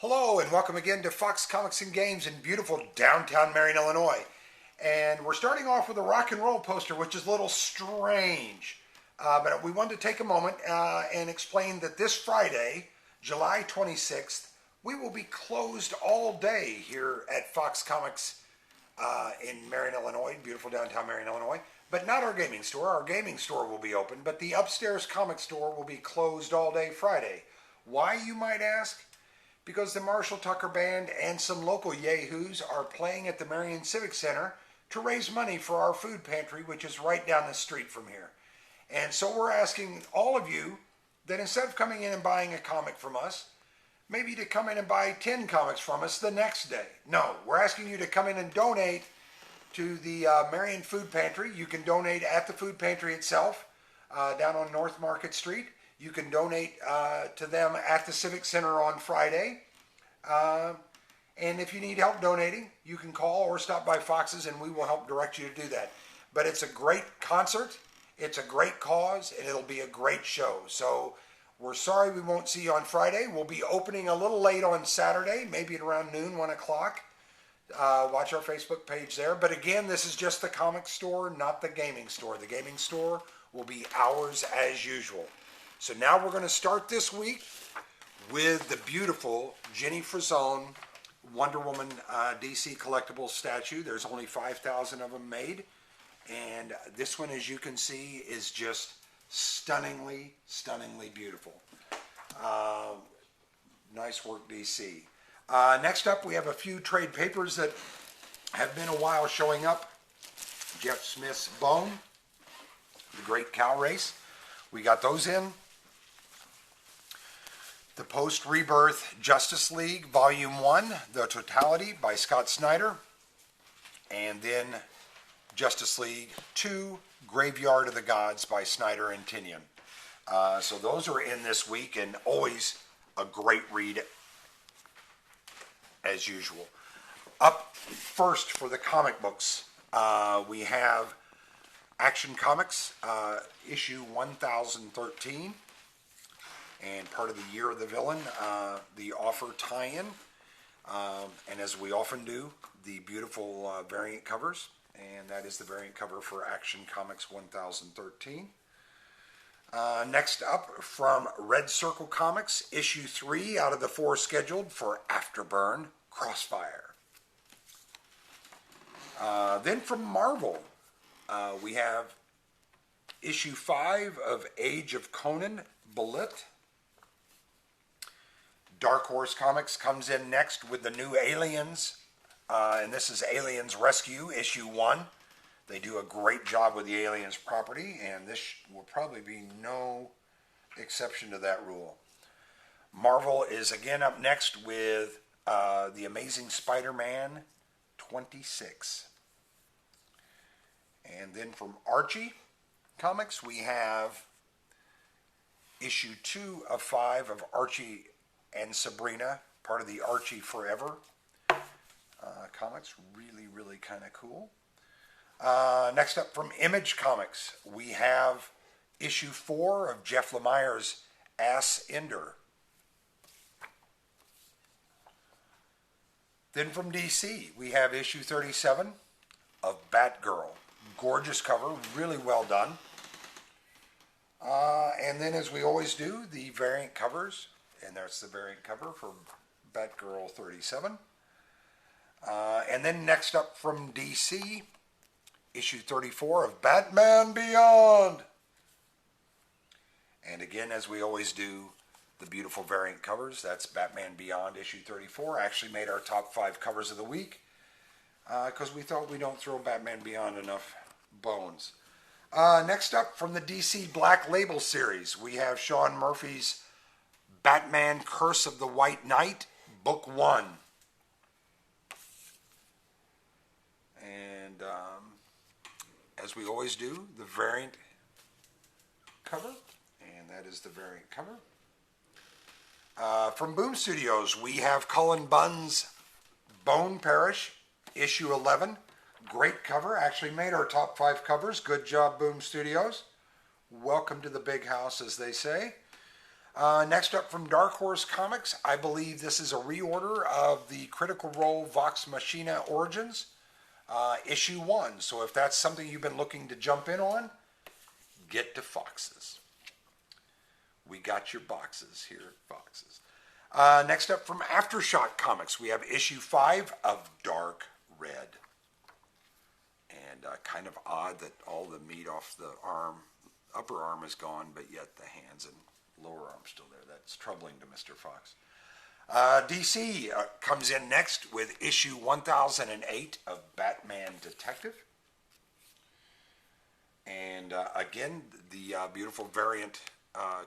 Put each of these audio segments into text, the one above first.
Hello and welcome again to Fox Comics and Games in beautiful downtown Marion, Illinois. And we're starting off with a rock and roll poster, which is a little strange. But we wanted to take a moment and explain that this Friday, July 26th, we will be closed all day here at Fox Comics in Marion, Illinois, beautiful downtown Marion, Illinois. But not our gaming store. Our gaming store will be open, but the upstairs comic store will be closed all day Friday. Why, you might ask? Because the Marshall Tucker Band and some local yahoos are playing at the Marion Civic Center to raise money for our food pantry, which is right down the street from here. And so we're asking all of you that instead of coming in and buying a comic from us, maybe to come in and buy 10 comics from us the next day. No, we're asking you to come in and donate to the Marion Food Pantry. You can donate at the food pantry itself down on North Market Street. You can donate to them at the Civic Center on Friday. And if you need help donating, you can call or stop by Fox's and we will help direct you to do that. But it's a great concert, it's a great cause, and it'll be a great show. So we're sorry we won't see you on Friday. We'll be opening a little late on Saturday, maybe at around noon, 1 o'clock. Watch our Facebook page there. But again, this is just the comic store, not the gaming store. The gaming store will be hours as usual. So now we're going to start this week with the beautiful Jenny Frison Wonder Woman DC collectible statue. There's only 5,000 of them made. And this one, as you can see, is just stunningly, stunningly beautiful. Nice work, DC. Next up, we have a few trade papers that have been a while showing up. Jeff Smith's Bone, The Great Cow Race. We got those in. The Post-Rebirth Justice League, Volume 1, The Totality by Scott Snyder. And then Justice League 2, Graveyard of the Gods by Snyder and Tinian. So those are in this week, and always a great read as usual. Up first for the comic books, we have Action Comics, issue 1013. And part of the Year of the Villain, the offer tie-in, and as we often do, the beautiful variant covers, and that is the variant cover for Action Comics 1013. Next up, from Red Circle Comics, issue 3 out of the 4 scheduled for Afterburn, Crossfire. Then from Marvel, we have issue 5 of Age of Conan, Bullet. Dark Horse Comics comes in next with the new Aliens, and this is Aliens Rescue, issue 1. They do a great job with the Aliens property, and this will probably be no exception to that rule. Marvel is again up next with The Amazing Spider-Man 26. And then from Archie Comics, we have issue 2 of 5 of Archie and Sabrina, part of the Archie Forever comics. Really, really kind of cool. Next up from Image Comics, we have issue 4 of Jeff Lemire's Ass Ender. Then from DC, we have issue 37 of Batgirl. Gorgeous cover, really well done. And then, as we always do, the variant covers. And that's the variant cover for Batgirl 37. And then next up from DC, issue 34 of Batman Beyond. And again, as we always do, the beautiful variant covers. That's Batman Beyond issue 34. Actually made our top 5 covers of the week because we thought we don't throw Batman Beyond enough bones. Next up from the DC Black Label series, we have Sean Murphy's Batman Curse of the White Knight, Book 1. And as we always do, the variant cover. And that is the variant cover. From Boom Studios, we have Cullen Bunn's Bone Parish, issue 11. Great cover. Actually made our top 5 covers. Good job, Boom Studios. Welcome to the big house, as they say. Next up from Dark Horse Comics, I believe this is a reorder of the Critical Role Vox Machina Origins, issue 1. So if that's something you've been looking to jump in on, get to Fox's. We got your boxes here at Fox's. Next up from Aftershock Comics, we have issue 5 of Dark Red. And kind of odd that all the meat off the arm, upper arm is gone, but yet the hands and lower arm still there. That's troubling to Mr. Fox. DC comes in next with issue 1008 of Batman Detective. And again, the beautiful variant,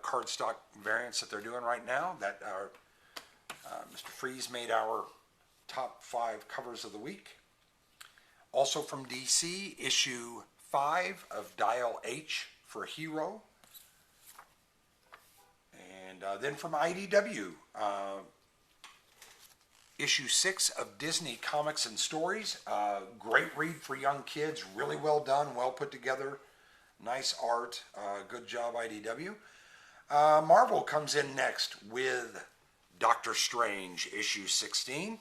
cardstock variants that they're doing right now. That Mr. Freeze made our top 5 covers of the week. Also from DC, issue 5 of Dial H for Hero. And then from IDW, issue 6 of Disney Comics and Stories. Great read for young kids, really well done, well put together, nice art, good job IDW. Marvel comes in next with Doctor Strange, issue 16.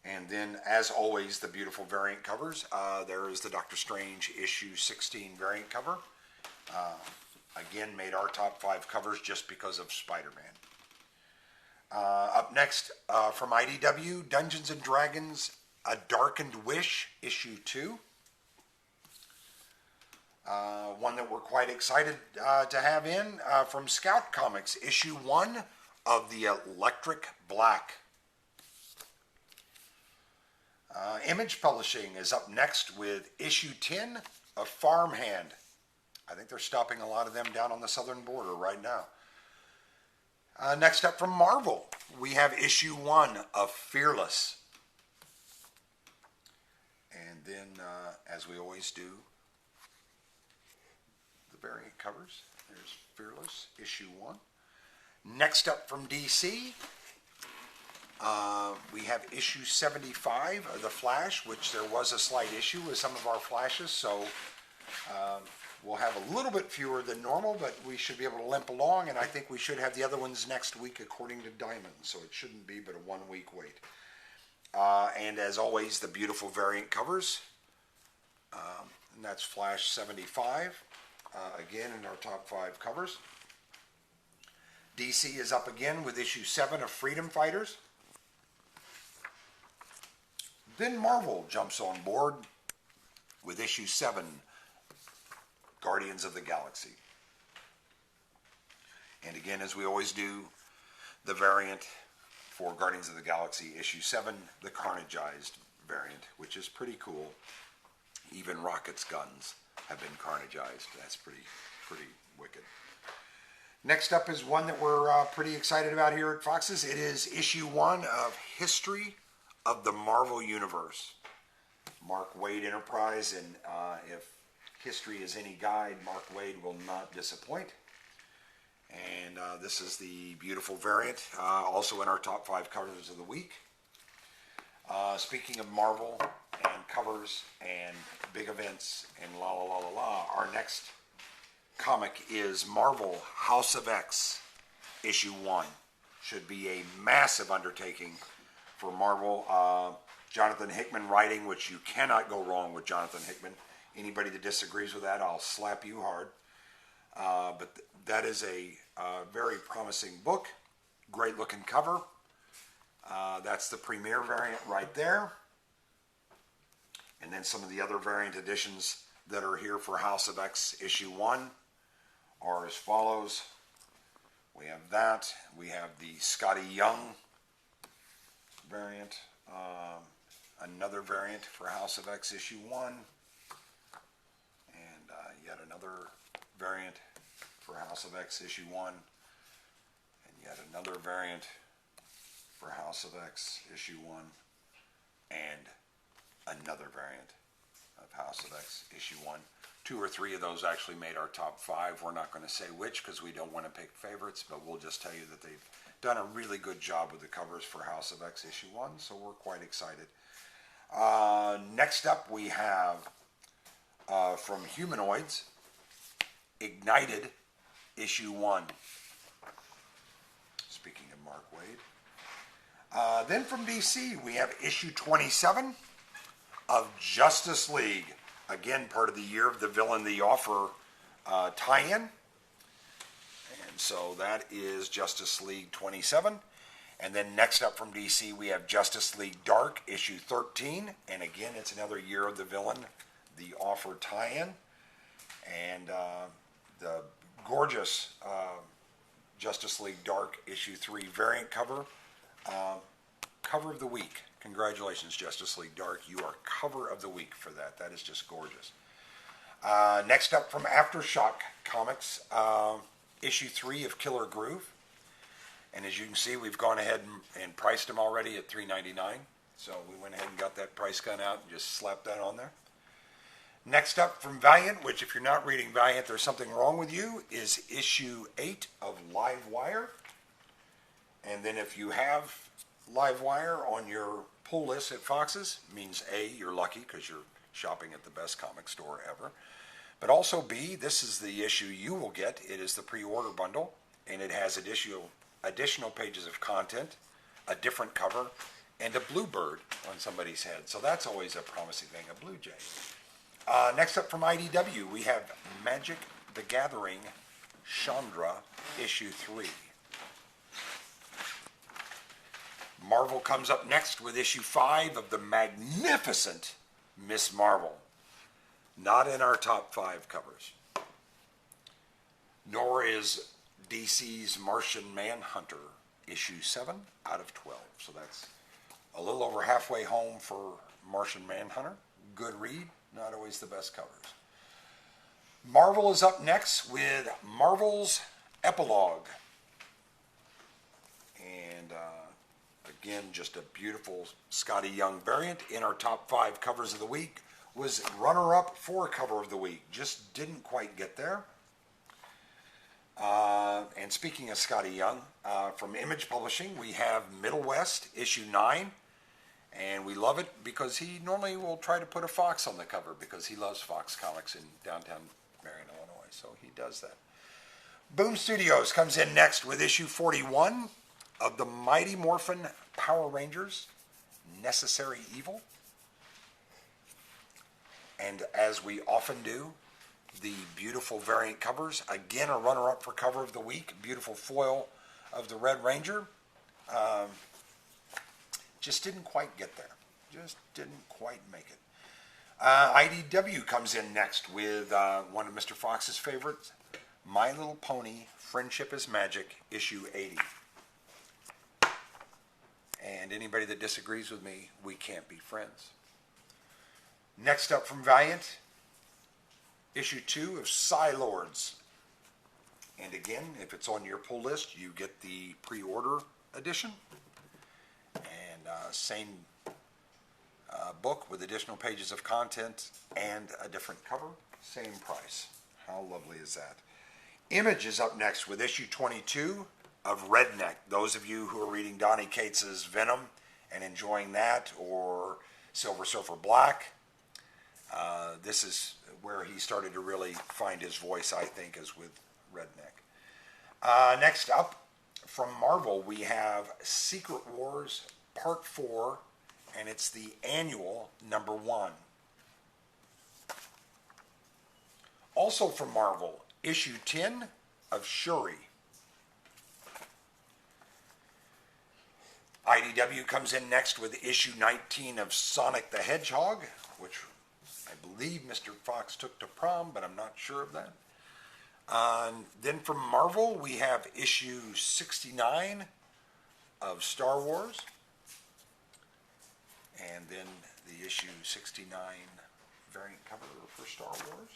And then, as always, the beautiful variant covers. There is the Doctor Strange issue 16 variant cover. Again, made our top 5 covers just because of Spider-Man. Up next, from IDW, Dungeons & Dragons, A Darkened Wish, issue 2. One that we're quite excited to have in from Scout Comics, issue 1 of the Electric Black. Image Publishing is up next with issue 10 of Farmhand. I think they're stopping a lot of them down on the southern border right now. Next up from Marvel, we have issue 1 of Fearless. And then, as we always do, the variant covers. There's Fearless, issue 1. Next up from DC, we have issue 75 of The Flash, which there was a slight issue with some of our flashes, so we'll have a little bit fewer than normal, but we should be able to limp along, and I think we should have the other ones next week according to Diamond, so it shouldn't be but a 1-week wait. And as always, the beautiful variant covers, and that's Flash 75, again in our top 5 covers. DC is up again with issue 7 of Freedom Fighters. Then Marvel jumps on board with issue 7, Guardians of the Galaxy. And again, as we always do, the variant for Guardians of the Galaxy issue 7, the Carnageized variant, which is pretty cool. Even Rocket's guns have been carnageized. That's pretty wicked. Next up is one that we're pretty excited about here at Fox's. It is issue 1 of History of the Marvel Universe. Mark Waid Enterprise, and if history is any guide, Mark Waid will not disappoint. And this is the beautiful variant, also in our top 5 covers of the week. Speaking of Marvel and covers and big events and la la la la la, our next comic is Marvel House of X, issue 1. Should be a massive undertaking for Marvel. Jonathan Hickman writing, which you cannot go wrong with Jonathan Hickman. Anybody that disagrees with that, I'll slap you hard. But that is a very promising book. Great looking cover. That's the premiere variant right there. And then some of the other variant editions that are here for House of X issue 1 are as follows. We have that. We have the Scotty Young variant. Another variant for House of X issue 1. And yet another variant for House of X issue 1. And yet another variant for House of X issue 1. And another variant of House of X issue 1. 2 or 3 of those actually made our top 5. We're not going to say which because we don't want to pick favorites, but we'll just tell you that they've done a really good job with the covers for House of X issue 1, so we're quite excited. Next up we have from Humanoids, Ignited, issue 1. Speaking of Mark Waid. Then from DC, we have issue 27 of Justice League. Again, part of the Year of the Villain, the Offer tie-in. And so that is Justice League 27. And then next up from DC, we have Justice League Dark, issue 13. And again, it's another Year of the Villain, the Offer tie-in. And the gorgeous Justice League Dark, issue 3 variant cover. Cover of the week. Congratulations, Justice League Dark. You are cover of the week for that. That is just gorgeous. Next up from Aftershock Comics, issue 3 of Killer Groove. And as you can see, we've gone ahead and priced them already at $3.99. So we went ahead and got that price gun out and just slapped that on there. Next up from Valiant, which if you're not reading Valiant, there's something wrong with you, is issue 8 of Live Wire. And then if you have Live Wire on your pull list at Fox's, means A, you're lucky because you're shopping at the best comic store ever. But also B, this is the issue you will get. It is the pre-order bundle, and it has additional pages of content, a different cover, and a bluebird on somebody's head. So that's always a promising thing, a blue jay. Next up from IDW, we have Magic the Gathering Chandra, issue 3. Marvel comes up next with issue 5 of the magnificent Miss Marvel. Not in our top 5 covers. Nor is DC's Martian Manhunter, issue 7 out of 12. So that's a little over halfway home for Martian Manhunter. Good read, not always the best covers. Marvel is up next with Marvel's Epilogue. And again, just a beautiful Scotty Young variant. In our top 5 covers of the week was runner-up for cover of the week. Just didn't quite get there. And speaking of Scotty Young, from Image Publishing, we have Middle West, issue 9. And we love it because he normally will try to put a fox on the cover because he loves Fox Comics in downtown Marion, Illinois. So he does that. Boom Studios comes in next with issue 41 of the Mighty Morphin Power Rangers, Necessary Evil. And as we often do, the beautiful variant covers. Again, a runner-up for cover of the week. Beautiful foil of the Red Ranger. Just didn't quite get there. Just didn't quite make it. IDW comes in next with one of Mr. Fox's favorites, My Little Pony, Friendship is Magic, issue 80. And anybody that disagrees with me, we can't be friends. Next up from Valiant, issue 2 of Psylords. And again, if it's on your pull list, you get the pre-order edition. And same book with additional pages of content and a different cover. Same price. How lovely is that? Image is up next with issue 22 of Redneck. Those of you who are reading Donny Cates's Venom and enjoying that, or Silver Surfer Black, this is where he started to really find his voice, I think, is with Redneck. Next up, from Marvel, we have Secret Wars Part 4, and it's the annual number 1. Also from Marvel, issue 10 of Shuri. IDW comes in next with issue 19 of Sonic the Hedgehog, which I believe Mr. Fox took to prom, but I'm not sure of that. Then from Marvel, we have issue 69 of Star Wars. And then the issue 69 variant cover for Star Wars.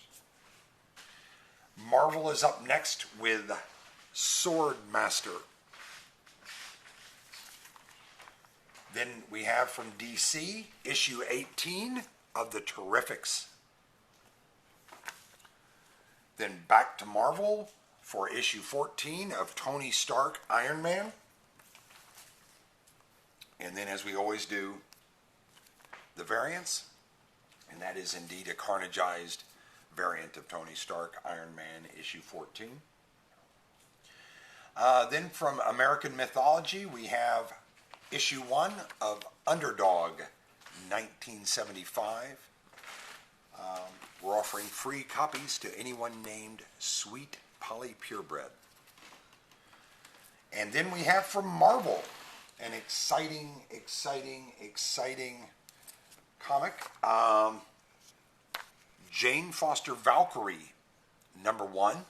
Marvel is up next with Swordmaster. Then we have from DC, issue 18 of the Terrifics. Then back to Marvel for issue 14 of Tony Stark Iron Man. And then, as we always do, the variants. And that is indeed a carnageized variant of Tony Stark Iron Man issue 14. Then from American Mythology, we have issue 1 of Underdog, 1975. We're offering free copies to anyone named Sweet Polly Purebred. And then we have from Marvel, an exciting comic. Jane Foster Valkyrie, #1.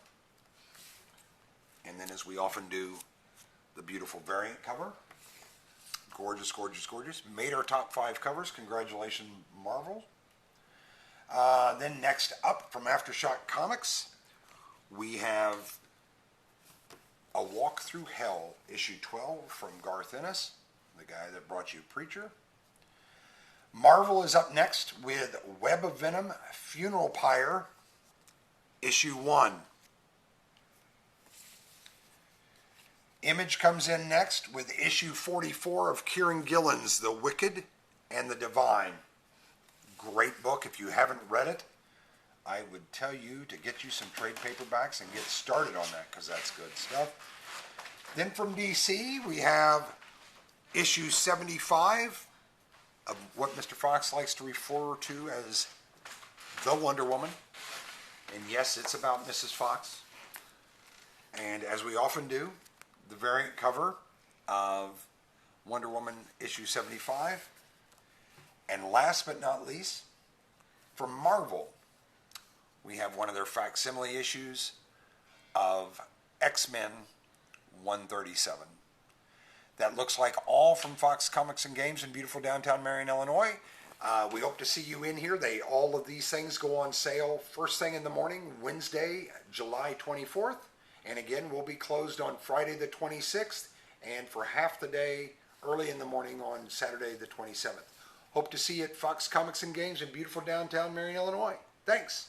And then, as we often do, the beautiful variant cover. Gorgeous, gorgeous, gorgeous. Made our top 5 covers. Congratulations, Marvel. Then next up from Aftershock Comics, we have A Walk Through Hell, issue 12 from Garth Ennis, the guy that brought you Preacher. Marvel is up next with Web of Venom, Funeral Pyre, issue 1. Image comes in next with issue 44 of Kieran Gillen's The Wicked and the Divine. Great book. If you haven't read it, I would tell you to get you some trade paperbacks and get started on that, because that's good stuff. Then from DC, we have issue 75 of what Mr. Fox likes to refer to as the Wonder Woman. And yes, it's about Mrs. Fox. And as we often do, the variant cover of Wonder Woman issue 75. And last but not least, from Marvel, we have one of their facsimile issues of X-Men 137. That looks like all from Fox Comics and Games in beautiful downtown Marion, Illinois. We hope to see you in here. All of these things go on sale first thing in the morning, Wednesday, July 24th. And again, we'll be closed on Friday the 26th and for half the day early in the morning on Saturday the 27th. Hope to see you at Fox Comics and Games in beautiful downtown Marion, Illinois. Thanks.